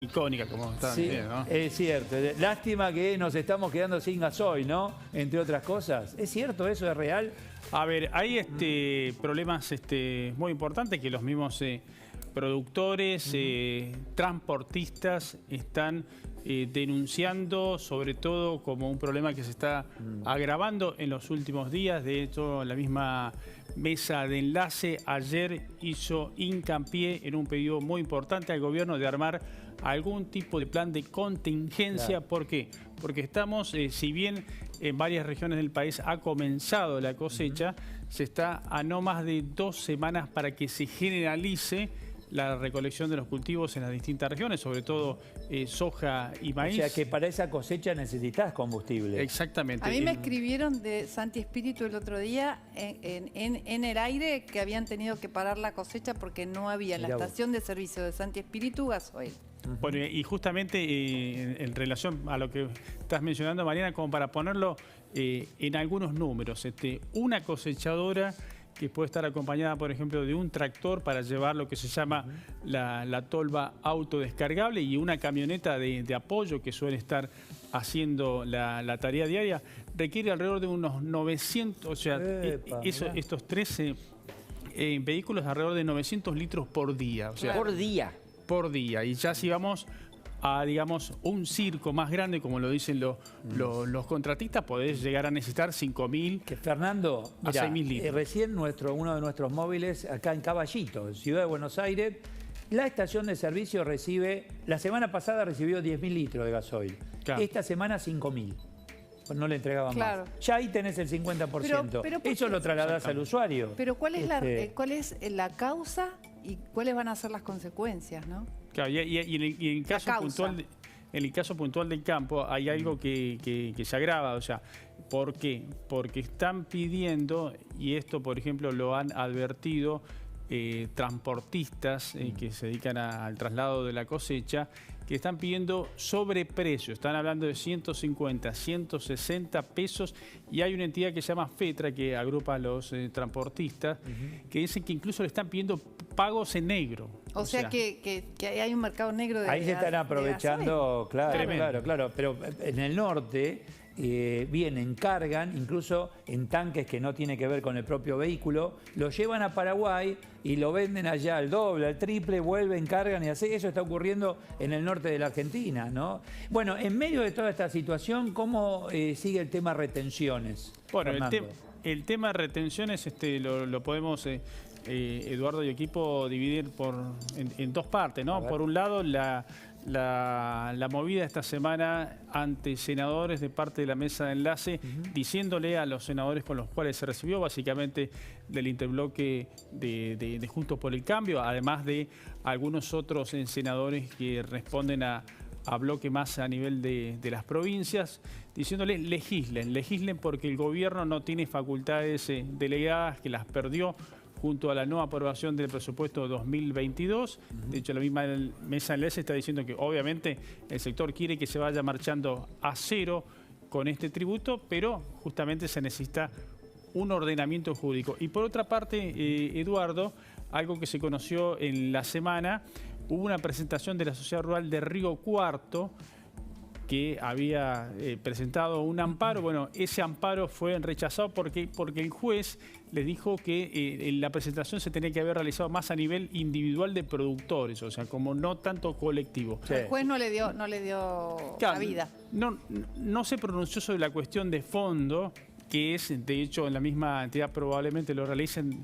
icónica, como estaban Sí, diciendo, ¿no? es cierto. Lástima que nos estamos quedando sin gasoil, ¿no? Entre otras cosas. ¿Es cierto eso? ¿Es real? A ver, hay problemas muy importantes que los mismos productores, transportistas están denunciando, sobre todo como un problema que se está agravando en los últimos días. De hecho, la misma mesa de enlace ayer hizo hincapié en un pedido muy importante al gobierno de armar algún tipo de plan de contingencia. Claro. ¿Por qué? Porque estamos, si bien en varias regiones del país ha comenzado la cosecha, se está a no más de 2 semanas para que se generalice la recolección de los cultivos en las distintas regiones, sobre todo soja y maíz. O sea que para esa cosecha necesitas combustible. Exactamente. A mí me escribieron de Santi Espíritu el otro día en el aire que habían tenido que parar la cosecha porque no había en la estación de servicio de Santi Espíritu gasoil. Bueno, y justamente en relación a lo que estás mencionando, Mariana, como para ponerlo en algunos números, una cosechadora que puede estar acompañada, por ejemplo, de un tractor para llevar lo que se llama la tolva autodescargable y una camioneta de apoyo que suele estar haciendo la tarea diaria, requiere alrededor de unos 900, o sea, estos 13 vehículos, alrededor de 900 litros por día. O sea, Por día. Por día. Y ya si vamos a, digamos, un circo más grande, como lo dicen los contratistas, podés llegar a necesitar 5.000 Que Fernando, a 6.000 litros. Recién uno de nuestros móviles, acá en Caballito, Ciudad de Buenos Aires, la estación de servicio recibe, la semana pasada recibió 10.000 litros de gasoil. Claro. Esta semana 5.000. No le entregaban más. Ya ahí tenés el 50%. Pero eso lo trasladás al usuario. Pero ¿cuál es la causa y cuáles van a ser las consecuencias, no? Claro, y en el caso puntual del campo hay algo que se agrava. O sea, ¿por qué? Porque están pidiendo, y esto por ejemplo lo han advertido transportistas que se dedican al traslado de la cosecha, que están pidiendo sobreprecio. Están hablando de 150, 160 pesos, y hay una entidad que se llama FETRA, que agrupa a los transportistas, que dicen que incluso le están pidiendo pagos en negro. O sea que hay un mercado negro de ahí se están aprovechando, claro. Pero en el norte vienen, cargan, incluso en tanques que no tienen que ver con el propio vehículo, lo llevan a Paraguay y lo venden allá al doble, al triple, vuelven, cargan y así. Eso está ocurriendo en el norte de la Argentina, ¿no? Bueno, en medio de toda esta situación, ¿cómo sigue el tema retenciones? Bueno, el tema retenciones lo podemos, Eduardo y equipo, dividir en dos partes, ¿no? Por un lado, la movida esta semana ante senadores de parte de la mesa de enlace, diciéndole a los senadores con los cuales se recibió, básicamente del interbloque de Juntos por el Cambio, además de algunos otros senadores que responden a bloque más a nivel de las provincias, diciéndoles legislen porque el gobierno no tiene facultades delegadas, que las perdió junto a la no aprobación del presupuesto 2022. De hecho, la misma mesa de enlace está diciendo que obviamente el sector quiere que se vaya marchando a cero con este tributo, pero justamente se necesita un ordenamiento jurídico. Y por otra parte, Eduardo, algo que se conoció en la semana, hubo una presentación de la Sociedad Rural de Río Cuarto que había presentado un amparo. Bueno, ese amparo fue rechazado porque el juez les dijo que la presentación se tenía que haber realizado más a nivel individual de productores, o sea, como no tanto colectivo. Sí. El juez no le dio cabida. No se pronunció sobre la cuestión de fondo, que es, de hecho, en la misma entidad probablemente lo realicen,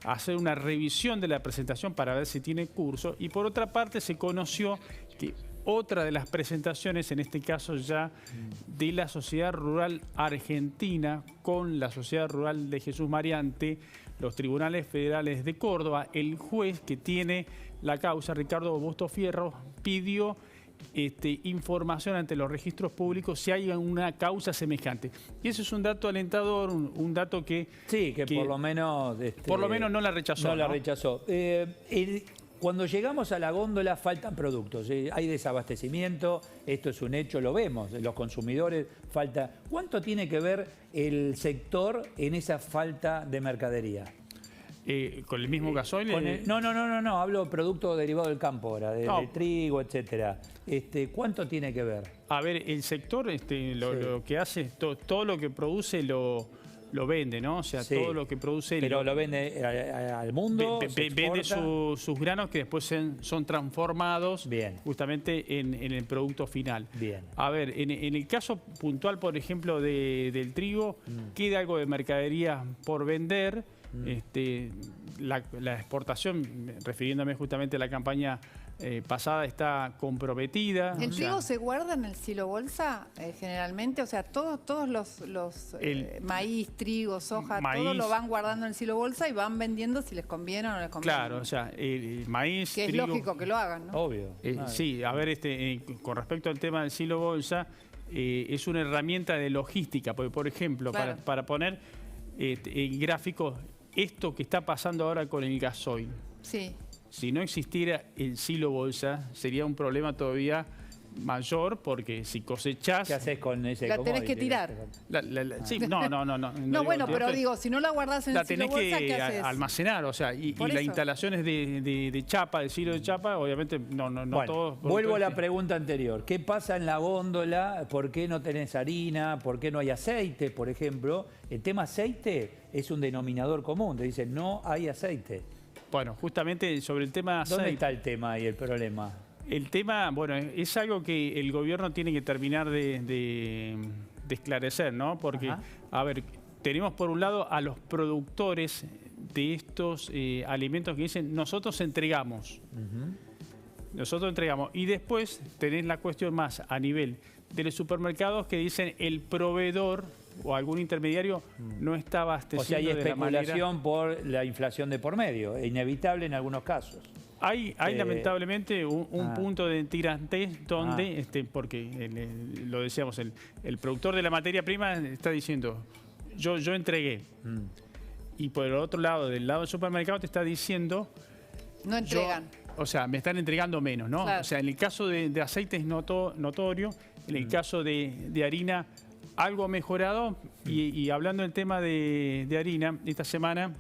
hacer una revisión de la presentación para ver si tiene curso. Y por otra parte se conoció que otra de las presentaciones, en este caso ya de la Sociedad Rural Argentina con la Sociedad Rural de Jesús María ante los tribunales federales de Córdoba, el juez que tiene la causa, Ricardo Busto Fierro, pidió información ante los registros públicos si hay una causa semejante. Y eso es un dato alentador, un dato que... Sí, que por lo menos... por lo menos no la rechazó. No la rechazó. Cuando llegamos a la góndola faltan productos, hay desabastecimiento, esto es un hecho, lo vemos, los consumidores falta. ¿Cuánto tiene que ver el sector en esa falta de mercadería? ¿Con el mismo gasoil? No, hablo producto derivado del campo ahora, del trigo, etcétera. ¿Cuánto tiene que ver? A ver, el sector lo que hace es todo lo que produce lo vende, ¿no? O sea, todo lo que produce... Pero lo vende al mundo, vende sus granos que después son transformados justamente en el producto final. Bien. A ver, en el caso puntual, por ejemplo, del trigo, queda algo de mercadería por vender. La exportación, refiriéndome justamente a la campaña pasada, está comprometida. ¿El trigo se guarda en el silo bolsa generalmente? O sea, todos los maíz, trigo, soja, todo lo van guardando en el silo bolsa y van vendiendo si les conviene o no les conviene. Claro, o sea, el maíz, que trigo, es lógico que lo hagan, ¿no? Obvio. Sí, a ver, con respecto al tema del silo bolsa, es una herramienta de logística, porque, por ejemplo, para poner en gráficos, esto que está pasando ahora con el gasoil. Sí. Si no existiera el silo bolsa, sería un problema todavía mayor, porque si cosechás... ¿Qué haces con ese la tenés que tirar. Sí, no. No, bueno, pero digo, si no la guardás en el silo bolsa, ¿qué haces? La tenés que almacenar, o sea, y las instalaciones de chapa, de silo de chapa, obviamente no todos... Vuelvo a la pregunta anterior. ¿Qué pasa en la góndola? ¿Por qué no tenés harina? ¿Por qué no hay aceite, por ejemplo? El tema aceite es un denominador común. Te dicen, no hay aceite. Bueno, justamente sobre el tema aceite... ¿Dónde está el tema y el problema? El tema, bueno, es algo que el gobierno tiene que terminar de esclarecer, ¿no? Porque, a ver, tenemos por un lado a los productores de estos alimentos que dicen, nosotros entregamos. Nosotros entregamos. Y después tenés la cuestión más a nivel de los supermercados que dicen el proveedor o algún intermediario no está abasteciendo. O sea, hay especulación por la inflación de por medio, inevitable en algunos casos. Hay lamentablemente un punto de tirantez donde, porque lo decíamos, el productor de la materia prima está diciendo, yo entregué. Y por el otro lado, del lado del supermercado, te está diciendo... No entregan. O sea, me están entregando menos, ¿no? Claro. O sea, en el caso de aceite es notorio, en el caso de harina, algo mejorado. Y hablando del tema de harina, esta semana...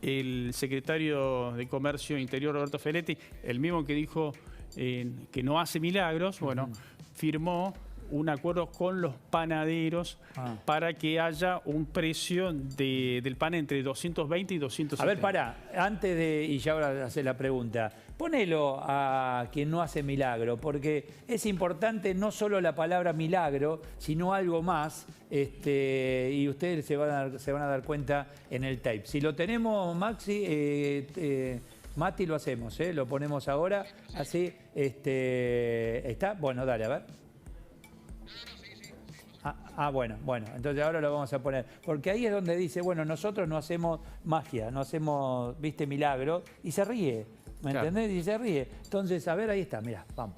El secretario de Comercio Interior, Roberto Feletti, el mismo que dijo que no hace milagros, bueno, firmó un acuerdo con los panaderos para que haya un precio del pan entre 220 y 270. A ver, antes de, y ya ahora hacer la pregunta, ponelo a quien no hace milagro, porque es importante no solo la palabra milagro, sino algo más, y ustedes se van a dar cuenta en el tape. Si lo tenemos, Maxi, Mati, lo hacemos, lo ponemos ahora, así, ¿está? Bueno, dale, a ver. Bueno, entonces ahora lo vamos a poner. Porque ahí es donde dice, bueno, nosotros no hacemos magia, no hacemos, milagro, y se ríe, ¿me entendés? Y se ríe. Entonces, a ver, ahí está, mirá, vamos.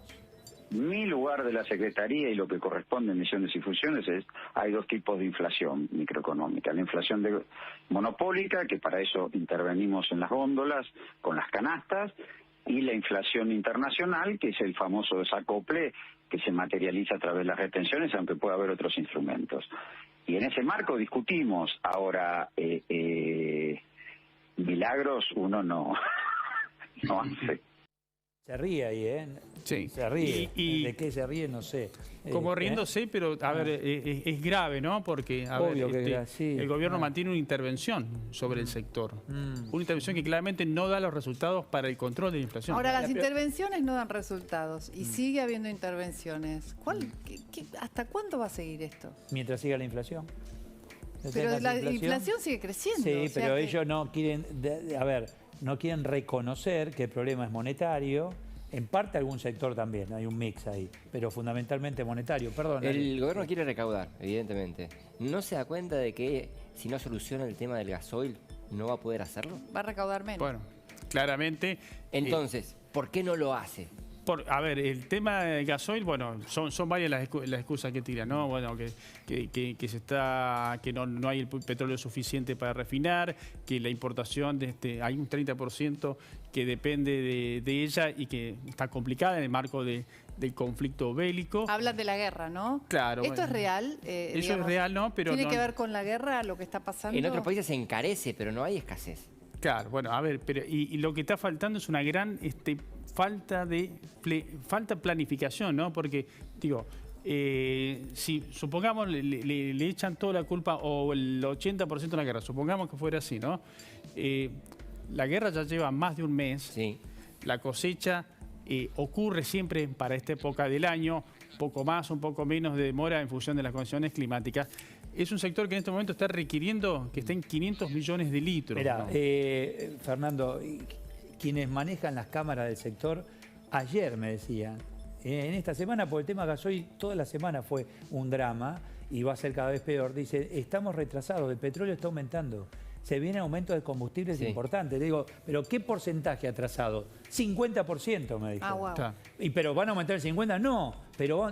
Mi lugar de la Secretaría y lo que corresponde a emisiones y fusiones es, hay dos tipos de inflación microeconómica. La inflación monopólica, que para eso intervenimos en las góndolas, con las canastas, y la inflación internacional, que es el famoso desacople que se materializa a través de las retenciones, aunque pueda haber otros instrumentos. Y en ese marco discutimos. Ahora, milagros uno no hace. Se ríe ahí, Sí. Se ríe. ¿De qué se ríe? No sé. Como riéndose, pero a ver, es grave, ¿no? Porque el gobierno mantiene una intervención sobre el sector. Una intervención que claramente no da los resultados para el control de la inflación. Ahora, las intervenciones no dan resultados y sigue habiendo intervenciones. ¿Hasta cuándo va a seguir esto? Mientras siga la inflación. Pero la inflación sigue creciendo. Sí, pero ellos no quieren, no quieren reconocer que el problema es monetario. En parte algún sector también, hay un mix ahí, pero fundamentalmente monetario. Perdón. El gobierno quiere recaudar, evidentemente. ¿No se da cuenta de que si no soluciona el tema del gasoil, no va a poder hacerlo? Va a recaudar menos. Bueno, claramente. Entonces, ¿por qué no lo hace? A ver, el tema del gasoil, bueno, son varias las excusas que tiran, ¿no? Bueno, que no hay el petróleo suficiente para refinar, que la importación hay un 30% que depende de ella y que está complicada en el marco del conflicto bélico. Hablan de la guerra, ¿no? Claro. ¿Esto es real? Eso es real, ¿no? Pero ¿tiene que ver con la guerra lo que está pasando? En otros países se encarece, pero no hay escasez. Claro, bueno, a ver, pero y lo que está faltando es una gran falta de planificación, ¿no? Porque, digo, si supongamos le echan toda la culpa o el 80% de la guerra, supongamos que fuera así, ¿no? La guerra ya lleva más de un mes, sí. La cosecha ocurre siempre para esta época del año, poco más, un poco menos de demora en función de las condiciones climáticas. Es un sector que en este momento está requiriendo que estén 500 millones de litros. Mirá, ¿no? Fernando, quienes manejan las cámaras del sector, ayer me decían, en esta semana, por el tema gasoil, toda la semana fue un drama y va a ser cada vez peor. Dice, estamos retrasados, el petróleo está aumentando. Se viene aumento de combustibles importante. Le digo, ¿pero qué porcentaje atrasado? 50%, me dijo. Ah, wow. ¿Pero van a aumentar el 50%? No,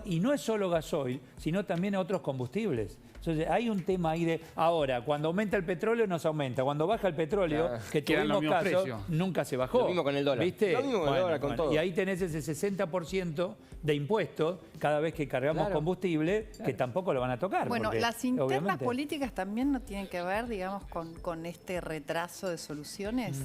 y no es solo gasoil, sino también otros combustibles. Entonces, hay un tema ahí de... Ahora, cuando aumenta el petróleo, nos aumenta. Cuando baja el petróleo, que tuvimos casos, nunca se bajó. Lo mismo con el dólar. ¿Viste? Lo mismo con el dólar, con todo. Y ahí tenés ese 60% de impuestos cada vez que cargamos combustible, que tampoco lo van a tocar. Bueno, porque, las internas obviamente, políticas también no tienen que ver, digamos, con este retraso de soluciones,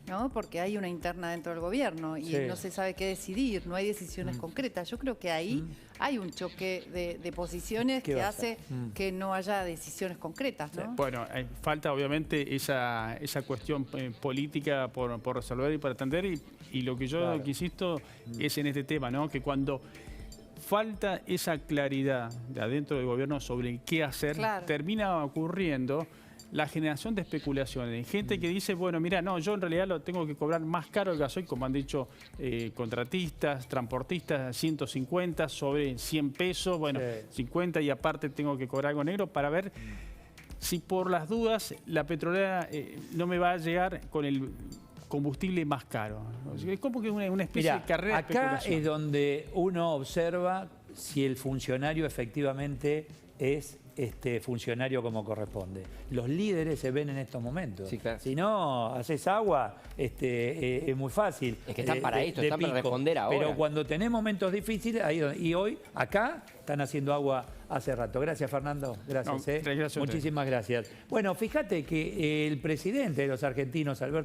¿no? Porque hay una interna dentro del gobierno y no se sabe qué decidir, no hay decisiones concretas. Yo creo que ahí hay un choque de posiciones que hace que no haya decisiones concretas, ¿no? Bueno, falta obviamente esa cuestión política por resolver y por atender y lo que yo insisto es en este tema, ¿no? Que cuando falta esa claridad de adentro del gobierno sobre qué hacer, termina ocurriendo la generación de especulaciones. Gente que dice, bueno, mira, no, yo en realidad lo tengo que cobrar más caro el gasoil, como han dicho contratistas, transportistas, 150 sobre 100 pesos, bueno, 50 y aparte tengo que cobrar algo negro para ver si por las dudas la petrolera no me va a llegar con el combustible más caro. Es como que una especie de carrera de especulación. Acá es donde uno observa si el funcionario efectivamente es funcionario como corresponde. Los líderes se ven en estos momentos. Sí, claro. Si no haces agua, es muy fácil. Es que están para esto, están para responder ahora. Pero cuando tenés momentos difíciles, y hoy, acá, están haciendo agua hace rato. Gracias, Fernando. Gracias. Gracias. Muchísimas gracias. Bueno, fíjate que el presidente de los argentinos, Alberto